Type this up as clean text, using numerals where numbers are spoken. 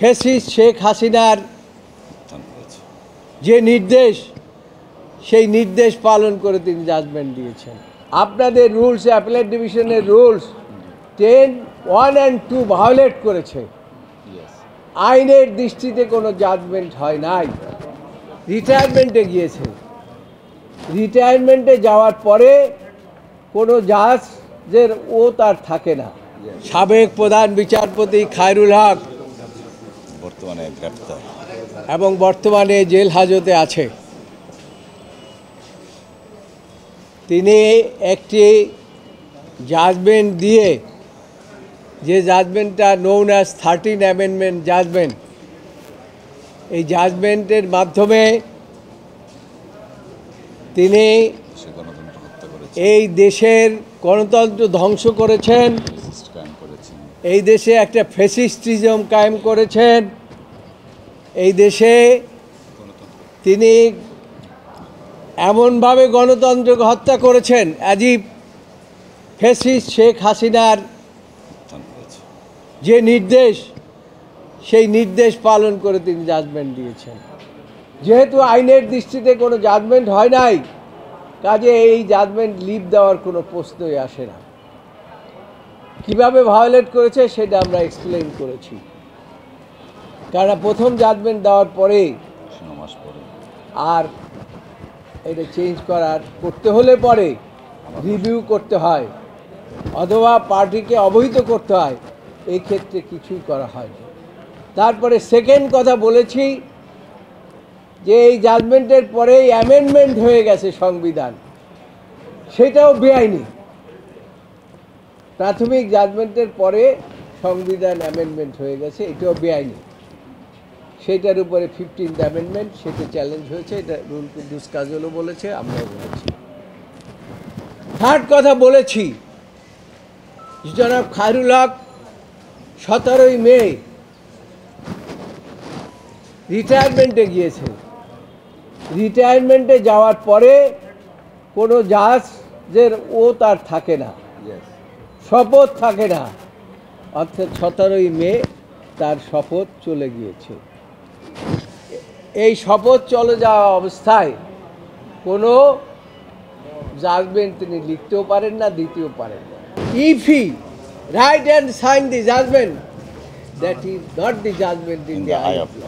Fascist Sheikh হাসিনার যে নির্দেশ, সেই নির্দেশ পালন করে তিনি জাজমেন্ট দিয়েছেন। আপনাদের রুলস, অ্যাপেলেট ডিভিশনের রুলস 10, 1 and 2 ভায়োলেট করেছে। আইনের দৃষ্টিতে কোনো জাজমেন্ট হয় নাই। রিটায়ারমেন্টে গিয়েছে। রিটায়ারমেন্টে যাওয়ার পরে কোনো জাজের ও তার থাকে না। সাবেক প্রধান বিচারপতি খায়রুল হক বর্তমানে গ্রেপ্তার এবং বর্তমানে জেল হাজতে আছে। তিনি একটি জাজমেন্ট দিয়ে, যে জাজমেন্টটা নোন অ্যাজ 13 অ্যামেন্ডমেন্ট জাজমেন্ট, এই জাজমেন্টের মাধ্যমে তিনি এই দেশের গণতন্ত্র ধ্বংস করেছেন, এই দেশে একটা ফ্যাসিস্টিজম কায়েম করেছেন, এই দেশে তিনি এমনভাবে গণতন্ত্রকে হত্যা করেছেন অ্যাজিব ফ্যাসিস্ট শেখ হাসিনার যে নির্দেশ, সেই নির্দেশ পালন করে তিনি জাজমেন্ট দিয়েছেন। যেহেতু আইনের দৃষ্টিতে কোনো জাজমেন্ট হয় নাই, কাজে এই জাজমেন্ট লিভ দেওয়ার কোনো প্রশ্নই আসে না। কিভাবে ভায়োলেট করেছে সেটা আমরা এক্সপ্লেইন করেছি। কারণ প্রথম জাজমেন্ট দেওয়ার পরে আর এটা চেঞ্জ করতে হলে পরে রিভিউ করতে হয় অথবা পার্টিকে অবহিত করতে হয়, এই ক্ষেত্রে কিছুই করা হয়নি। তারপরে সেকেন্ড কথা বলেছি যে এই জাজমেন্টের পরেই অ্যামেন্ডমেন্ট হয়ে গেছে সংবিধান, সেটাও বেআইনি। প্রাথমিক জাজমেন্টের পরে সংবিধান অ্যামেন্ডমেন্ট হয়ে গেছে, এটাও বেআইনি। সেটার উপরে 15th অ্যামেন্ডমেন্ট, সেটা চ্যালেঞ্জ হয়েছে, এটা রুল কুদ্দুস কাজলও বলেছে, আমরাও বলেছি। থার্ড কথা বলেছি, জনাব খায়রুল হক 17ই মে রিটায়ারমেন্টে গিয়েছে। রিটায়ারমেন্টে যাওয়ার পরে কোনো জাজের ও তার থাকে না, শপথ থাকে না, অর্থাৎ 17ই মে তার শপথ চলে গিয়েছে। এই শপথ চলে যাওয়া অবস্থায় কোনো জাজমেন্ট তিনি লিখতেও পারেন না, দিতেও পারেন না। If he write and sign the judgement, that is not the judgement in the eye of law.